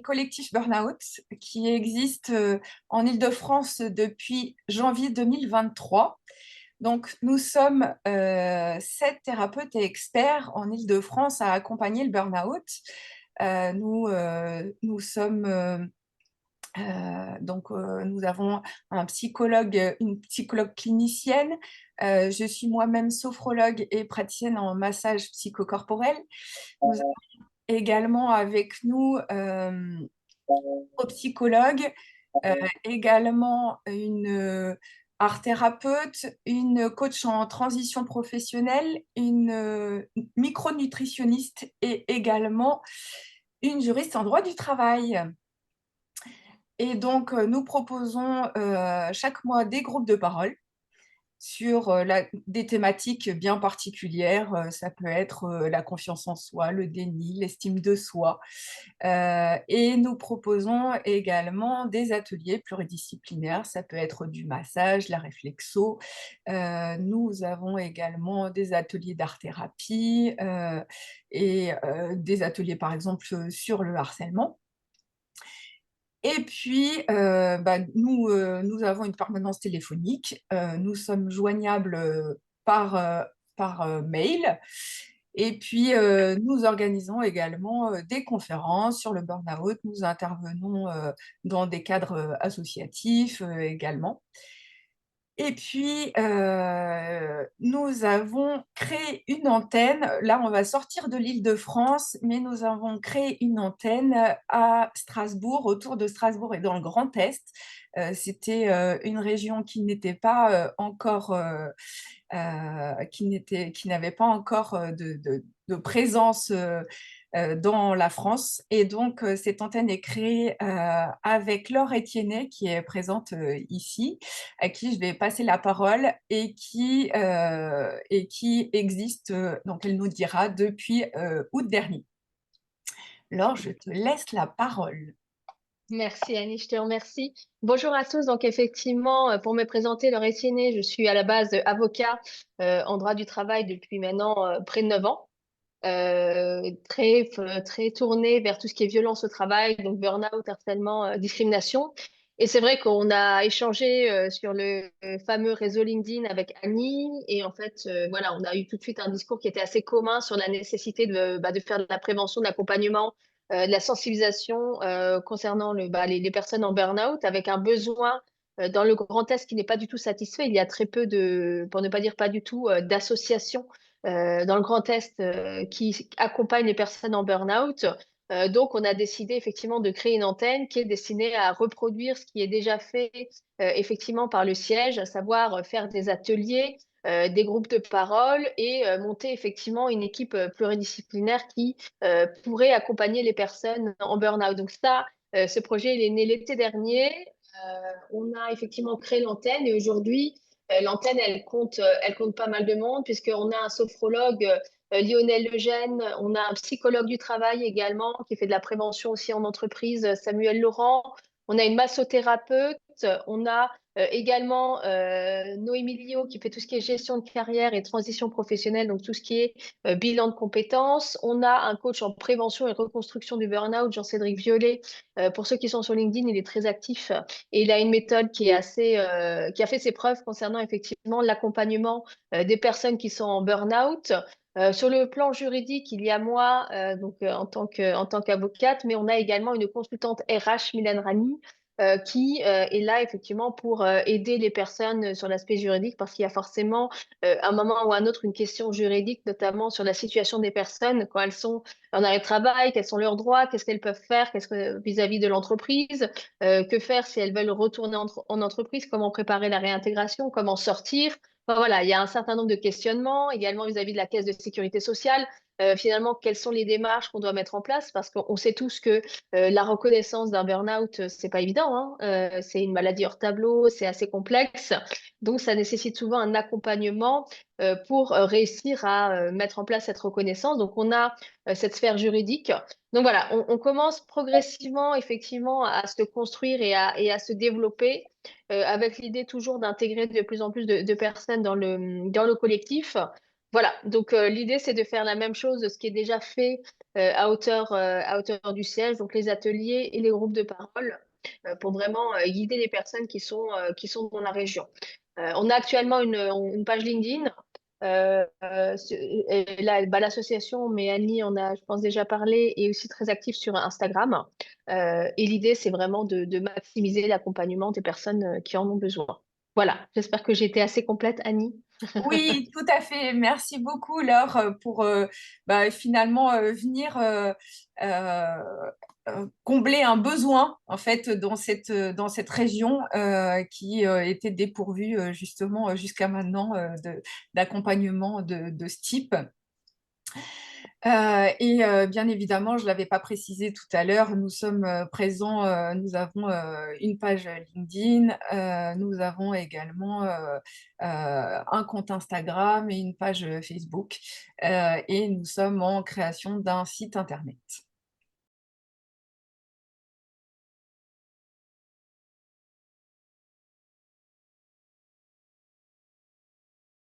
collectif Burnout qui existe en Île-de-France depuis janvier 2023. Donc, nous sommes 7 thérapeutes et experts en Île-de-France à accompagner le burn-out. Nous sommes nous avons un psychologue, une psychologue clinicienne. Je suis moi-même sophrologue et praticienne en massage psychocorporel. Nous avons également avec nous au psychologue, également une art thérapeute, une coach en transition professionnelle, une micronutritionniste et également une juriste en droit du travail. Et donc, nous proposons chaque mois des groupes de parole sur des thématiques bien particulières. Ça peut être la confiance en soi, le déni, l'estime de soi. Et nous proposons également des ateliers pluridisciplinaires. Ça peut être du massage, la réflexo. Nous avons également des ateliers d'art-thérapie et des ateliers, par exemple, sur le harcèlement. Et puis, nous avons une permanence téléphonique. Nous sommes joignables par mail. Et puis, nous organisons également des conférences sur le burn-out. Nous intervenons dans des cadres associatifs également. Et puis, nous avons créé une antenne. Là, on va sortir de l'Île-de-France, mais nous avons créé une antenne à Strasbourg, autour de Strasbourg et dans le Grand Est. C'était une région qui n'était pas encore, qui n'avait pas encore de présence dans la France. Et donc, cette antenne est créée avec Laure Etiennet, qui est présente ici, à qui je vais passer la parole et qui existe, donc elle nous dira, depuis août dernier. Laure, je te laisse la parole. Merci Annie, je te remercie. Bonjour à tous. Donc effectivement, pour me présenter, Laure Etiennet, je suis à la base avocat en droit du travail depuis maintenant près de 9 ans. Très tournée vers tout ce qui est violence au travail, donc burn-out, harcèlement, discrimination. Et c'est vrai qu'on a échangé sur le fameux réseau LinkedIn avec Annie. Et en fait, voilà, on a eu tout de suite un discours qui était assez commun sur la nécessité de faire de la prévention, de l'accompagnement, de la sensibilisation concernant les personnes en burn-out, avec un besoin dans le Grand Est qui n'est pas du tout satisfait. Il y a très peu pour ne pas dire pas du tout, d'associations dans le Grand Est qui accompagne les personnes en burn-out. Donc, on a décidé effectivement de créer une antenne qui est destinée à reproduire ce qui est déjà fait effectivement par le siège, à savoir faire des ateliers, des groupes de parole et monter effectivement une équipe pluridisciplinaire qui pourrait accompagner les personnes en burn-out. Donc ça, ce projet, il est né l'été dernier. On a effectivement créé l'antenne et aujourd'hui, l'antenne, elle compte pas mal de monde puisqu'on a un sophrologue, Lionel Legène, on a un psychologue du travail également qui fait de la prévention aussi en entreprise, Samuel Laurent, on a une massothérapeute, on a également Noémie Lio qui fait tout ce qui est gestion de carrière et transition professionnelle, donc tout ce qui est bilan de compétences. On a un coach en prévention et reconstruction du burn-out, Jean-Cédric Violet. Pour ceux qui sont sur LinkedIn, il est très actif et il a une méthode qui est qui a fait ses preuves concernant effectivement l'accompagnement des personnes qui sont en burn-out. Sur le plan juridique, il y a moi, en tant qu'avocate, mais on a également une consultante RH, Mylène Rani, qui est là effectivement pour aider les personnes sur l'aspect juridique, parce qu'il y a forcément, à un moment ou à un autre, une question juridique, notamment sur la situation des personnes quand elles sont en arrêt de travail, quels sont leurs droits, qu'est-ce qu'elles peuvent faire, qu'est-ce que vis-à-vis de l'entreprise, que faire si elles veulent retourner en entreprise, comment préparer la réintégration, comment sortir. Enfin, voilà, il y a un certain nombre de questionnements, également vis-à-vis de la caisse de sécurité sociale. Finalement, quelles sont les démarches qu'on doit mettre en place? Parce qu'on sait tous que la reconnaissance d'un burn-out, c'est pas évident, hein. C'est une maladie hors tableau, c'est assez complexe. Donc, ça nécessite souvent un accompagnement pour réussir à mettre en place cette reconnaissance. Donc, on a cette sphère juridique. Donc voilà, on commence progressivement effectivement à se construire et à se développer avec l'idée toujours d'intégrer de plus en plus de personnes dans le collectif. Voilà, donc l'idée c'est de faire la même chose de ce qui est déjà fait à hauteur du siège, donc les ateliers et les groupes de parole, pour vraiment guider les personnes qui sont dans la région. On a actuellement une page LinkedIn. Et là, bah, l'association, mais Annie en a, je pense, déjà parlé, est aussi très active sur Instagram. Et l'idée, c'est vraiment de maximiser l'accompagnement des personnes qui en ont besoin. Voilà, j'espère que j'ai été assez complète, Annie. Oui, tout à fait. Merci beaucoup, Laure, pour finalement venir euh, combler un besoin en fait dans cette région qui était dépourvue justement jusqu'à maintenant d'accompagnement de ce type. Bien évidemment, je ne l'avais pas précisé tout à l'heure, nous sommes présents, nous avons une page LinkedIn, nous avons également un compte Instagram et une page Facebook, et nous sommes en création d'un site internet.